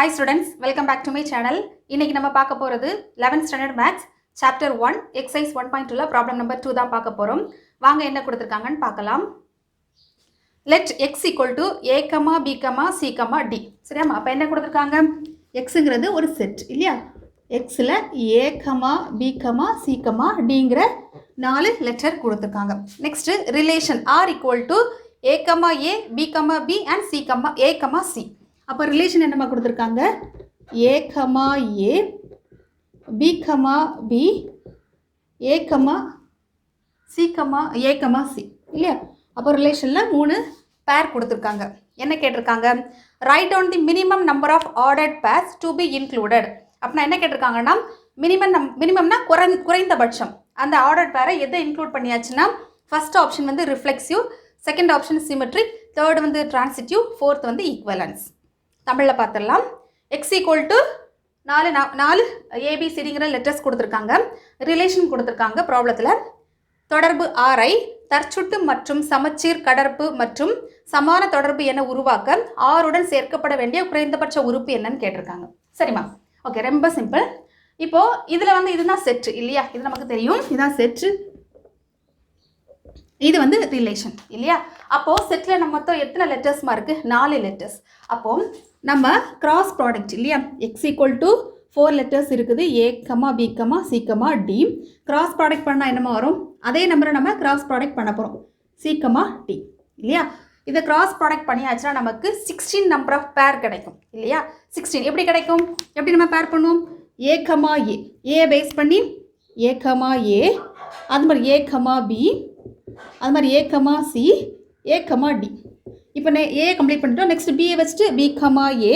Hi students, welcome back to my channel. இன்னைக்கு நம்ம பார்க்க போறது 11th standard maths Chapter-1 exercise 1.2ல problem number 2 தான் பார்க்க போறோம். வாங்க என்ன கொடுத்திருக்காங்கன்னு பார்க்கலாம். Let x equal to a, b, c, d. சரியாமா? அப்ப என்ன கொடுத்திருக்காங்க? xங்கிறது ஒரு செட் இல்லையா? xல a, b, c, dங்கற 4 லெட்டர் கொடுத்திருக்காங்க. Next relation r equal to a, b, and a, c. அப்போ ரிலேஷன் என்னமா கொடுத்திருக்காங்க? a, b, b, a, c, இல்லையா? அப்போ ரிலேஷன்ல 3 பேர் கொடுத்திருக்காங்க. என்ன கேட்டிருக்காங்க? Write down the minimum number of ordered pairs to be included. அப்படின்னா என்ன கேட்டிருக்காங்கன்னா மினிமம்னா குறைந்தபட்சம் அந்த ஆர்டர்ட் பேரை எதை இன்க்ளூட் பண்ணியாச்சுன்னா ஃபர்ஸ்ட் ஆப்ஷன் வந்து reflexive, second option symmetric, third வந்து டிரான்சிட்டிவ், ஃபோர்த் வந்து ஈக்குவலன்ஸ். தமிழில் பார்த்துடலாம். எக்ஸ் ஈக்குவல் டு 4 ஏபிசிடிங்கிற லெட்டர்ஸ் கொடுத்துருக்காங்க, ரிலேஷன் கொடுத்துருக்காங்க. ப்ராப்ளத்தில் தொடர்பு ஆரை தற்சுட்டு மற்றும் சமச்சீர் கடற்பு மற்றும் சமான தொடர்பு என உருவாக்க ஆருடன் சேர்க்கப்பட வேண்டிய குறைந்தபட்ச உறுப்பு என்னன்னு கேட்டிருக்காங்க. சரிம்மா, ஓகே, ரொம்ப சிம்பிள். இப்போ இதில் வந்து இதுதான் செட்டு இல்லையா? இது நமக்கு தெரியும், இதுதான் செட்டு, இது வந்து ரிலேஷன் இல்லையா? அப்போது செட்டில் நம்ம மொத்தம் எத்தனை லெட்டர்ஸ்மா இருக்குது? 4 லெட்டர்ஸ். அப்போது நம்ம கிராஸ் ப்ராடக்ட் இல்லையா? எக்ஸ் ஈக்குவல் டு 4 லெட்டர்ஸ் இருக்குது, A, B, C, D. Cross product பண்ணால் என்னமா வரும்? அதே நம்பரை நம்ம கிராஸ் ப்ராடக்ட் பண்ண போகிறோம், சி, டி இல்லையா? இதை கிராஸ் ப்ராடக்ட் பண்ணியாச்சுன்னா நமக்கு 16 நம்பர் ஆஃப் பேர் கிடைக்கும் இல்லையா? 16 எப்படி கிடைக்கும்? எப்படி நம்ம பேர் பண்ணுவோம்? ஏ, ஏ பேஸ் பண்ணி ஏ, அது மாதிரி ஏ, பி, அது மாதிரி ஏ, சி, ஏ, டி. இப்போ ஏ கம்ப்ளீட் பண்ணிட்டோம். நெக்ஸ்ட் பியை வச்சுட்டு பி, ஏ.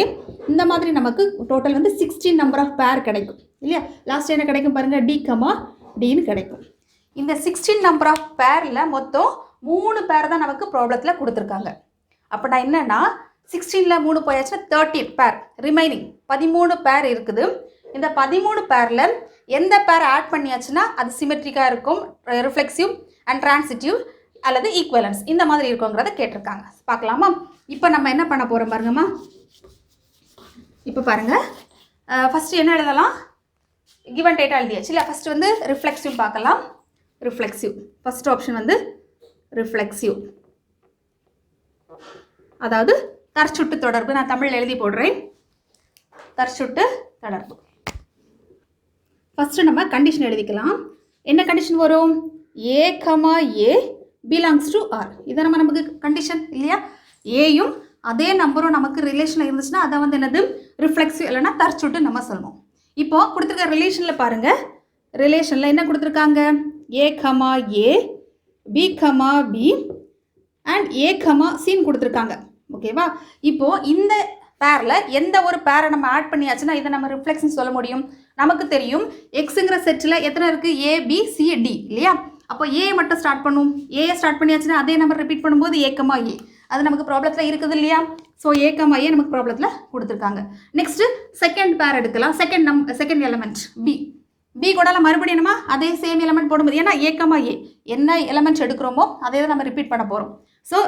இந்த மாதிரி நமக்கு டோட்டல் வந்து 16 நம்பர் ஆஃப் பேர் கிடைக்கும் இல்லையா? லாஸ்ட் என்ன கிடைக்கும் பாருங்கள், டி, டின்னு கிடைக்கும். இந்த 16 நம்பர் ஆஃப் பேரில் மொத்தம் 3 பேர் தான் நமக்கு ப்ராப்ளத்தில் கொடுத்துருக்காங்க. அப்படின்னா என்னென்னா 16ல் 3 போயாச்சுன்னா 13 பேர், ரிமைனிங் 13 பேர் இருக்குது. இந்த 13 பேரில் எந்த பேர் ஆட் பண்ணியாச்சுன்னா அது சிமெட்ரிக்காக இருக்கும், ரிஃப்ளெக்சிவ் அண்ட் டிரான்சிட்டிவ் அல்லது ஈக்குவலன்ஸ் இந்த மாதிரி இருக்குங்கிறத கேட்டிருக்காங்க. பார்க்கலாமா? இப்போ நம்ம என்ன பண்ண போகிறோம் பாருங்கம்மா. இப்போ பாருங்கள், ஃபஸ்ட்டு என்ன எழுதலாம்? கிவன் டேட்டா எழுதியாச்சு இல்லை? ஃபஸ்ட்டு வந்து ரிஃப்ளெக்சிவ் பார்க்கலாம். ரிஃப்ளெக்சிவ் ஃபஸ்ட் ஆப்ஷன் வந்து ரிஃப்ளெக்சிவ், அதாவது தற்சுட்டு தொடர்பு. நான் தமிழில் எழுதி போடுறேன், தற்சுட்டு தொடர்பு. ஃபஸ்ட்டு நம்ம கண்டிஷன் எழுதிக்கலாம். என்ன கண்டிஷன் வரும்? ஏ, ஏ பிலாங்ஸ் டு ஆர். இதை நமக்கு கண்டிஷன் இல்லையா? ஏயும் அதே நம்பரும் நமக்கு ரிலேஷனில் இருந்துச்சுன்னா அதை வந்து என்னது? ரிஃப்ளெக்சிவ் இல்லைன்னா தற்சுட்டு நம்ம சொல்லுவோம். இப்போ கொடுத்துருக்க ரிலேஷனில் பாருங்கள், ரிலேஷனில் என்ன கொடுத்துருக்காங்க? ஏ, ஏ, பி, பி அண்ட் ஏ, சின்னு கொடுத்துருக்காங்க. ஓகேவா? இப்போது இந்த பேரில் எந்த ஒரு பேரை நம்ம ஆட் பண்ணியாச்சுன்னா இதை நம்ம ரிஃப்ளெக்ஷன் சொல்ல முடியும். நமக்கு தெரியும் எக்ஸுங்கிற செட்டில் எத்தனை இருக்குது? ஏ, பி, சி, டி இல்லையா? அப்போ ஏ மட்டும் ஸ்டார்ட் பண்ணும். ஏ ஸ்டார்ட் பண்ணியாச்சுன்னா அதே நம்பர் ரிப்பீட் பண்ணும்போது ஏ, ஏ அது நமக்கு ப்ராப்ளத்தில் இருக்குது இல்லையா? ஸோ ஏ, ஏ நமக்கு ப்ராப்ளத்தில் கொடுத்துருக்காங்க. நெக்ஸ்ட்டு செகண்ட் பேர் எடுக்கலாம். Second element B. பி கூட மறுபடியும் என்னமா அதே சேம் எலமெண்ட் போடும்போது, ஏன்னா ஏ, ஏ என்ன எலமெண்ட் எடுக்கிறோமோ அதே தான் நம்ம ரிப்பீட் பண்ண போகிறோம். ஸோ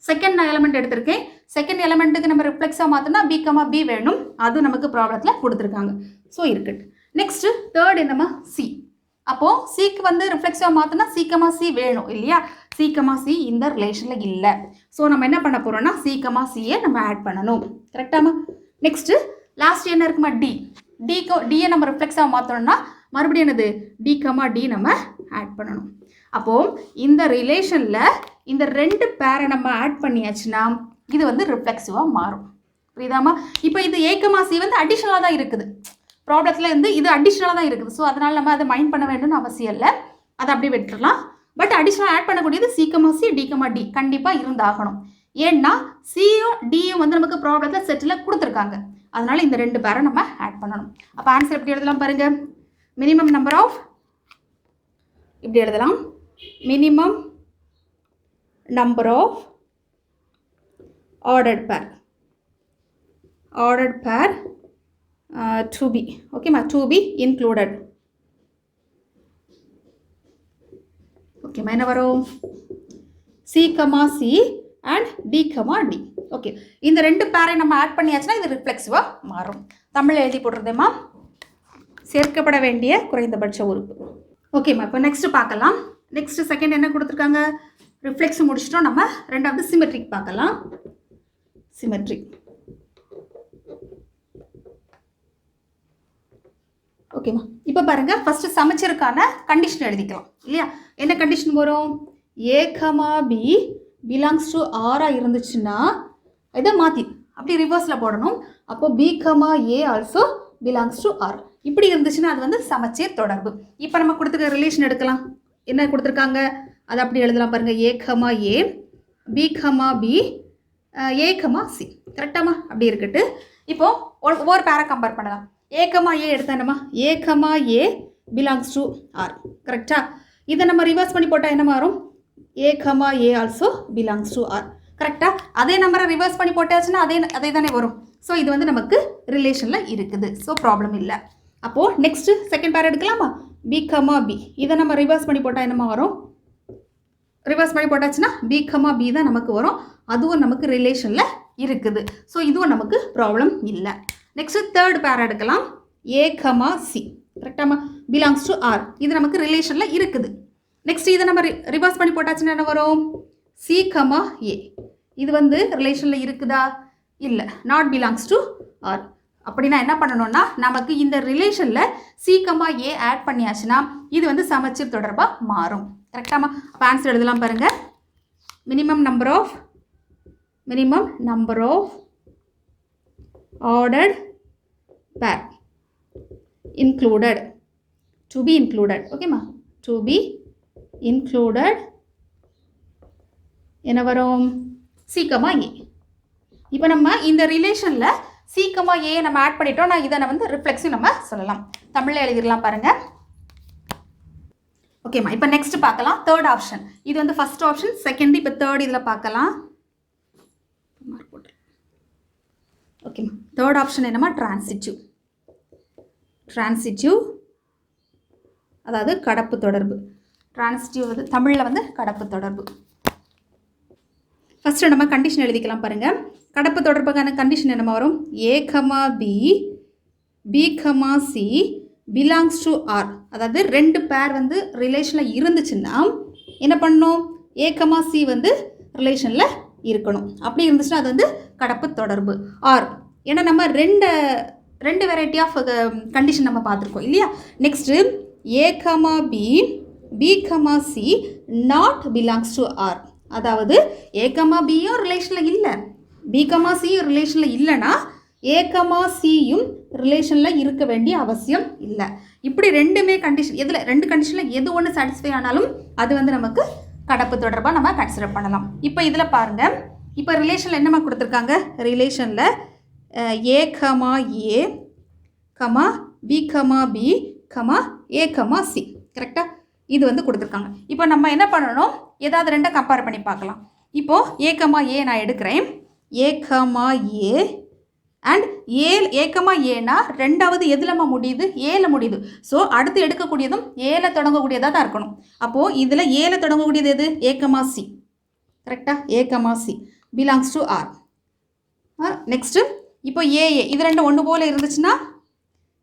செகண்ட் நான் எலமெண்ட் எடுத்திருக்கேன். செகண்ட் எலமெண்ட்டுக்கு நம்ம ரிஃப்ளெக்ஸாக மாற்றினா பி, பி வேணும், அது நமக்கு ப்ராப்ளத்தில் கொடுத்துருக்காங்க. ஸோ இருக்குது. நெக்ஸ்ட்டு தேர்ட் என்னமா? சி. அப்போது சிக்கு வந்து ரிஃப்ளெக்ஸாக மாற்றினா சி, சி வேணும் இல்லையா? சி, சி இந்த ரிலேஷனில் இல்லை. ஸோ நம்ம என்ன பண்ண போகிறோம்னா சி, சியை நம்ம ஆட் பண்ணணும். கரெக்டாமா? நெக்ஸ்ட்டு லாஸ்ட் என்ன இருக்குமா? டி. டியை நம்ம ரிஃப்ளெக்ஸாக மாற்றணும்னா மறுபடியும் என்னது? டி, டி நம்ம ஆட் பண்ணணும். அப்போது இந்த ரிலேஷனில் இந்த 2 பேரை நம்ம ஆட் பண்ணியாச்சுன்னா இது வந்து ரிஃப்ளெக்சிவாக மாறும். புரியுதாமா? இப்போ இது ஏ, சி வந்து அடிஷ்னலாக தான் இருக்குது. ப்ராப்ளத்தில் இருந்து இது அடிஷ்னலாக தான் இருக்குது. ஸோ அதனால் நம்ம அதை மைண்ட் பண்ண வேண்டும்னு அவசியம் இல்லை, அதை அப்படியே விட்டுடலாம். பட் அடிஷ்னலாக ஆட் பண்ணக்கூடியது சி, சி, டி, டி கண்டிப்பாக இருந்தாகணும். ஏன்னா சியும் டியும் வந்து நமக்கு ப்ராப்ளத்தில் செட்டில் கொடுத்துருக்காங்க. அதனால் இந்த 2 பேரை நம்ம ஆட் பண்ணணும். அப்போ ஆன்சர் எப்படி எழுதலாம் பாருங்கள்? மினிமம் நம்பர் ஆஃப், இப்படி எழுதலாம், minimum number of ordered pair to be, okay ma, to be included. Okay ma, என்ன வரும்? C, C and D comma D. Okay, இந்த ரெண்டு பேரை நம்ம ஆட் பண்ணியாச்சுன்னா இது ரிஃப்ளெக்சிவாக மாறும். தமிழ் எழுதி போடுறதேம்மா சேர்க்கப்பட வேண்டிய குறைந்தபட்ச உறுப்பு. ஓகேம்மா, இப்போ நெக்ஸ்ட் பார்க்கலாம். நெக்ஸ்ட் செகண்ட் என்ன கொடுத்துருக்காங்க? ரிஃப்ளெக்ஸ் முடிச்சிட்டோம். நம்ம ரெண்டாவது சிமெட்ரிக் பார்க்கலாம். சிமெட்ரிக். ஓகேம்மா, இப்போ பாருங்க, ஃபர்ஸ்ட் சமச்சீருக்கான கண்டிஷன் எழுதிக்கலாம் இல்லையா? என்ன கண்டிஷன் வரும்? A comma B belongs to ஆரா இருந்துச்சுன்னா இதை மாற்றி அப்படி ரிவர்ஸில் போடணும். அப்போ B comma A also belongs to R. இப்படி இருந்துச்சுன்னா அது வந்து சமச்சீர் தொடர்பு. இப்போ நம்ம கொடுத்துருக்க ரிலேஷன் எடுக்கலாம். என்ன கொடுத்துருக்காங்க அதை அப்படி எழுதலாம் பாருங்க. ஏ கமா ஏ, பி கமா பி, ஏ கமா சி. கரெக்டாமா? அப்படி இருக்கட்டு. இப்போ ஒவ்வொரு பேரை கம்பேர் பண்ணலாம். ஏ கமா ஏ எடுத்தா என்னம்மா? A comma A belongs to R. கரெக்டா? இதை நம்ம ரிவர்ஸ் பண்ணி போட்டால் என்ன மாறும்? A comma A also belongs to R. கரெக்டா? அதே நம்பரை ரிவர்ஸ் பண்ணி போட்டாச்சுன்னா அதே தானே வரும். ஸோ இது வந்து நமக்கு ரிலேஷனில் இருக்குது. ஸோ ப்ராப்ளம் இல்லை. அப்போது நெக்ஸ்ட்டு செகண்ட் பேர் எடுக்கலாமா? B comma B. இதை நம்ம ரிவர்ஸ் பண்ணி போட்டால் என்னமா வரும்? ரிவர்ஸ் பண்ணி போட்டாச்சுன்னா பி கமா பி தான் நமக்கு வரும். அதுவும் நமக்கு ரிலேஷனில் இருக்குது. ஸோ இதுவும் நமக்கு ப்ராப்ளம் இல்லை. நெக்ஸ்ட்டு தேர்ட் பேர் எடுக்கலாம். A comma C. கரெக்டாமா? Belongs to R. இது நமக்கு ரிலேஷனில் இருக்குது. நெக்ஸ்ட் இதை நம்ம ரிவர்ஸ் பண்ணி போட்டாச்சுன்னா என்ன வரும்? சி கமா ஏ. இது வந்து ரிலேஷனில் இருக்குதா? இல்லை, நாட் பிலாங்ஸ் டு ஆர். அப்படின்னா என்ன பண்ணணும்னா நமக்கு இந்த ரிலேஷனில் சி கமா ஏ ஆட் பண்ணியாச்சுன்னா இது வந்து சமச்சீர் தொடர்பாக மாறும். கரெக்டாமா? அப்போ ஆன்சர் எழுதலாம் பாருங்கள். Minimum number of ordered pair included, to be included. ஓகேம்மா? to be included என்ன வரும்? சி கமா ஏ. இப்போ நம்ம இந்த ரிலேஷனில் சி கமா ஏ நம்ம ஆட் பண்ணிட்டோம். நான் இதை வந்து ரிஃப்ளெக்ஸிவ் நம்ம சொல்லலாம். தமிழில் எழுதிடலாம் பாருங்கள். ஓகேம்மா, இப்போ நெக்ஸ்ட் பார்க்கலாம். Third option. இது வந்து ஃபர்ஸ்ட் ஆப்ஷன், செகண்ட். இப்போ தேர்ட் இதில் பார்க்கலாம். ஓகேம்மா, தேர்ட் ஆப்ஷன் என்னம்மா? டிரான்சிட்டிவ், அதாவது கடப்பு தொடர்பு. டிரான்சிட்டிவ் வந்து தமிழில் வந்து கடப்பு தொடர்பு. ஃபஸ்ட்டு நம்ம கண்டிஷன் எழுதிக்கலாம் பாருங்கள். கடப்பு தொடர்புக்கான கண்டிஷன் என்னமா வரும்? A comma B, B comma C belongs to R. அதாவது ரெண்டு பேர் வந்து ரிலேஷனில் இருந்துச்சுன்னா என்ன பண்ணணும்? ஏ கமா சி வந்து ரிலேஷனில் இருக்கணும். அப்படி இருந்துச்சுன்னா அது வந்து கடப்பு தொடர்பு. ஆர் ஏன்னா நம்ம ரெண்டு வெரைட்டி ஆஃப் கண்டிஷன் நம்ம பார்த்துருக்கோம் இல்லையா? Next A comma B, B comma C not belongs to R. அதாவது ஏ கமா பியும் ரிலேஷனில் இல்லை, பி கமா சியும் ரிலேஷனில் இல்லைன்னா ஏ கமா சியும் ரிலேஷனில் இருக்க வேண்டிய அவசியம் இல்லை. இப்படி ரெண்டுமே கண்டிஷன், எதில் ரெண்டு கண்டிஷனில் எது ஒன்று சாட்டிஸ்ஃபை ஆனாலும் அது வந்து நமக்கு கடப்பு தொடர்பாக நம்ம கன்சிடர் பண்ணலாம். இப்போ இதில் பாருங்கள். இப்போ ரிலேஷனில் என்னமா கொடுத்துருக்காங்க? ரிலேஷனில் A comma A comma B comma B comma A comma C. கரெக்டாக? இது வந்து கொடுத்துருக்காங்க. இப்போ நம்ம என்ன பண்ணணும்? ஏதாவது ரெண்டை கம்பேர் பண்ணி பார்க்கலாம். இப்போது ஏ கமா ஏ நான் எடுக்கிறேன். A comma A and A comma ஏனா ரெண்டாவது எதுலமா முடியுது? ஏல முடியுது. ஸோ அடுத்து எடுக்கக்கூடியதும் ஏல தொடங்கக்கூடியதாக தான் இருக்கணும். அப்போது இதில் ஏல தொடங்கக்கூடியது எது? A comma C. கரெக்டாக? A comma C belongs to R. Next இப்போ ஏஏ இது ரெண்டும் ஒன்று போல் இருந்துச்சுன்னா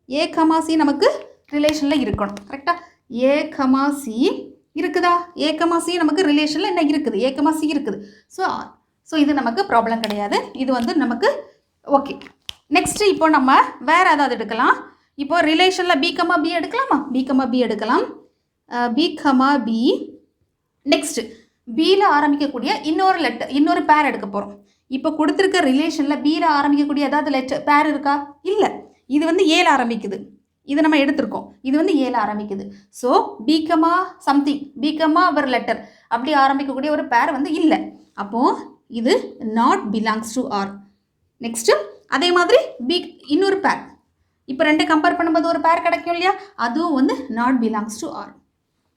ஏ கமா சி நமக்கு ரிலேஷனில் இருக்கணும். கரெக்டாக? ஏ கமா சி இருக்குதா? ஏ கமா சி நமக்கு ரிலேஷனில் என்ன இருக்குது? ஏ கமா சி இருக்குது. ஸோ இது நமக்கு ப்ராப்ளம் கிடையாது. இது வந்து நமக்கு ஓகே. நெக்ஸ்ட்டு இப்போ நம்ம வேறு ஏதாவது எடுக்கலாம். இப்போ ரிலேஷனில் பி கமா பி எடுக்கலாமா? பி கமா பி எடுக்கலாம். B comma B. நெக்ஸ்ட்டு பியில் ஆரம்பிக்கக்கூடிய இன்னொரு பேர் எடுக்க போகிறோம். இப்போ கொடுத்துருக்க ரிலேஷனில் பியில் ஆரம்பிக்கக்கூடிய ஏதாவது பேர் இருக்கா? இல்லை. இது வந்து ஏல ஆரம்பிக்குது. இது நம்ம எடுத்திருக்கோம். இது வந்து ஏல ஆரம்பிக்குது. So B comma something, B comma ஒரு லெட்டர் அப்படி ஆரம்பிக்கக்கூடிய ஒரு பேர் வந்து இல்லை. அப்போது இது not belongs to R. Next அதே மாதிரி பி இன்னொரு பேர். இப்போ ரெண்டு கம்பேர் பண்ணும்போது ஒரு பேர் கிடைக்கும் இல்லையா? அதுவும் வந்து நாட் பிலாங்ஸ் டு ஆர்.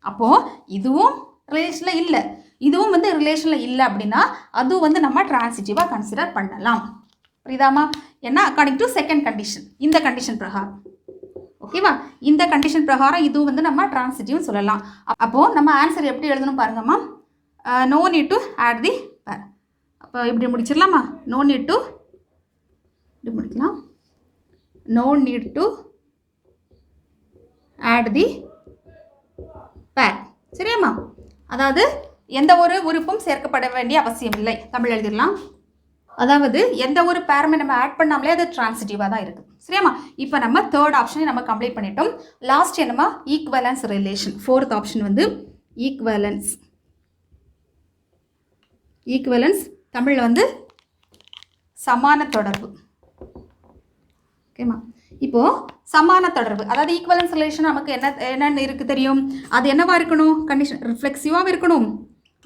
அப்போது இதுவும் ரிலேஷனில் இல்லை, இதுவும் வந்து ரிலேஷனில் இல்லை அப்படின்னா அதுவும் வந்து நம்ம டிரான்சிட்டிவாக கன்சிடர் பண்ணலாம். புரியுதாமா? ஏன்னா அக்கார்டிங் டு செகண்ட் கண்டிஷன், இந்த கண்டிஷன் பிரகாரம். ஓகேவா? இந்த கண்டிஷன் பிரகாரம் இதுவும் வந்து நம்ம டிரான்சிட்டிவ்னு சொல்லலாம். அப்போது நம்ம ஆன்சர் எப்படி எழுதணும் பாருங்கம்மா. நோ நீட் டு ஆட் தி பேர். அப்போ இப்படி முடிச்சிடலாமா? நோ நீட் டு இப்படி முடிக்கலாம். நோ நீட் டு ஆட் தி பேர். சரியாம்மா? அதாவது எந்த ஒரு உறுப்பும் சேர்க்கப்பட வேண்டிய அவசியம் இல்லை. தமிழ் எழுதிடலாம். அதாவது எந்த ஒரு பேருமே நம்ம ஆட் பண்ணாமலே அது டிரான்சிட்டிவாக தான் இருக்குது. சரியாம்மா? இப்போ நம்ம தேர்ட் ஆப்ஷனை நம்ம கம்ப்ளீட் பண்ணிட்டோம். லாஸ்ட் என்னம்மா? Equivalence relation. ஃபோர்த் ஆப்ஷன் வந்து ஈக்குவலன்ஸ். ஈக்குவலன்ஸ் தமிழில் வந்து சமான தொடர்பு. ஓகேம்மா? இப்போது சமான தொடர்பு, அதாவது ஈக்குவலன்ஸ் ரிலேஷன் நமக்கு என்னென்னு இருக்குது தெரியும். அது என்னவா இருக்கணும்? கண்டிஷன் ரிஃப்ளெக்சிவாகவும் இருக்கணும்.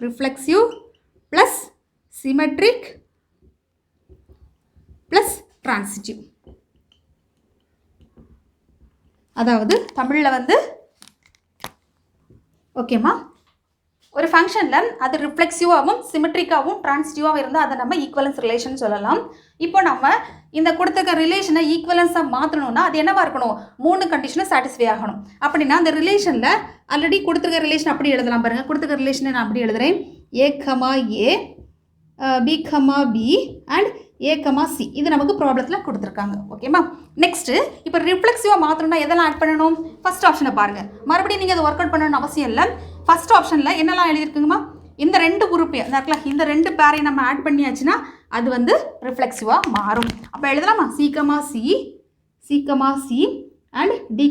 Reflexive plus symmetric plus transitive. அதாவது தமிழில் வந்து ஓகேம்மா, ஒரு ஃபங்க்ஷனில் அது ரிஃப்ளெக்சிவாகவும் சிமெட்ரிக்காகவும் டிரான்சிட்டிவாகவும் இருந்தால் அதை நம்ம ஈக்குவலன்ஸ் ரிலேஷன் சொல்லலாம். இப்போ நம்ம இந்த கொடுத்துருக்க ரிலேஷனை ஈக்குவலன்ஸாக மாற்றணும்னா அது என்னவா இருக்கணும்? 3 கண்டிஷனும் சாட்டிஸ்ஃபை ஆகணும். அப்படின்னா அந்த ரிலேஷனில் ஆல்ரெடி கொடுத்துருக்க ரிலேஷன் அப்படி எழுதலாம் பாருங்கள். கொடுத்துருக்க ரிலேஷனை நான் அப்படி எழுதுகிறேன். A, A, B, B and A, C. இது நமக்கு ப்ராப்ளத்தில் கொடுத்துருக்காங்க. ஓகேம்மா? நெக்ஸ்ட்டு இப்போ ரிஃப்ளெக்சிவாக மாற்றணும்னா எதெல்லாம் ஆட் பண்ணணும்? ஃபஸ்ட் ஆப்ஷனை பாருங்கள். மறுபடியும் நீங்கள் அதை ஒர்க் அவுட் பண்ணணும்னு அவசியம் இல்லை. ஃபஸ்ட் ஆப்ஷனில் என்னெல்லாம் எழுதியிருக்குங்கம்மா? இந்த 2 உறுப்பு இந்த 2 பேரையும் நம்ம ஆட் பண்ணியாச்சுன்னா அது வந்து ரிஃப்ளெக்சிவாக மாறும். அப்போ எழுதலாமா? C, C and D,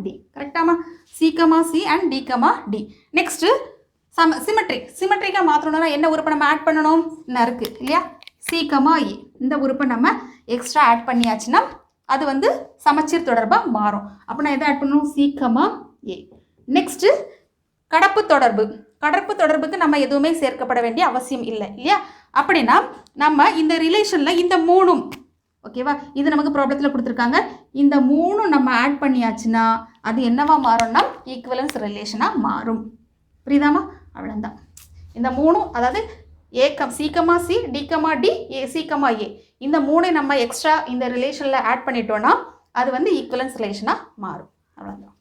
D. கரெக்டாமா? C, C and D, D. Next சிமெட்ரிக்காக மாற்றணும்னா என்ன உறுப்பை நம்ம ஆட் பண்ணணும்? என்ன இருக்குது இல்லையா? C, A. இந்த உறுப்பை நம்ம எக்ஸ்ட்ரா ஆட் பண்ணியாச்சுன்னா அது வந்து சமச்சீர் தொடர்பாக மாறும். அப்போ நான் எதை ஆட் பண்ணணும்? C, A. நெக்ஸ்ட்டு கடப்பு தொடர்புக்கு நம்ம எதுவுமே சேர்க்கப்பட வேண்டிய அவசியம் இல்லை இல்லையா? அப்படின்னா நம்ம இந்த ரிலேஷனில் இந்த 3ம் ஓகேவா, இது நமக்கு ப்ராப்ளத்தில் கொடுத்துருக்காங்க. இந்த 3 நம்ம ஆட் பண்ணியாச்சுன்னா அது என்னவா மாறும்னா ஈக்குவலன்ஸ் ரிலேஷனாக மாறும். புரியுதாமா? அவ்வளோதான். இந்த 3 அதாவது C, D, D, C, A இந்த 3 நம்ம எக்ஸ்ட்ரா இந்த ரிலேஷனில் ஆட் பண்ணிட்டோன்னா அது வந்து ஈக்குவலன்ஸ் ரிலேஷனாக மாறும். அவ்வளோதான்.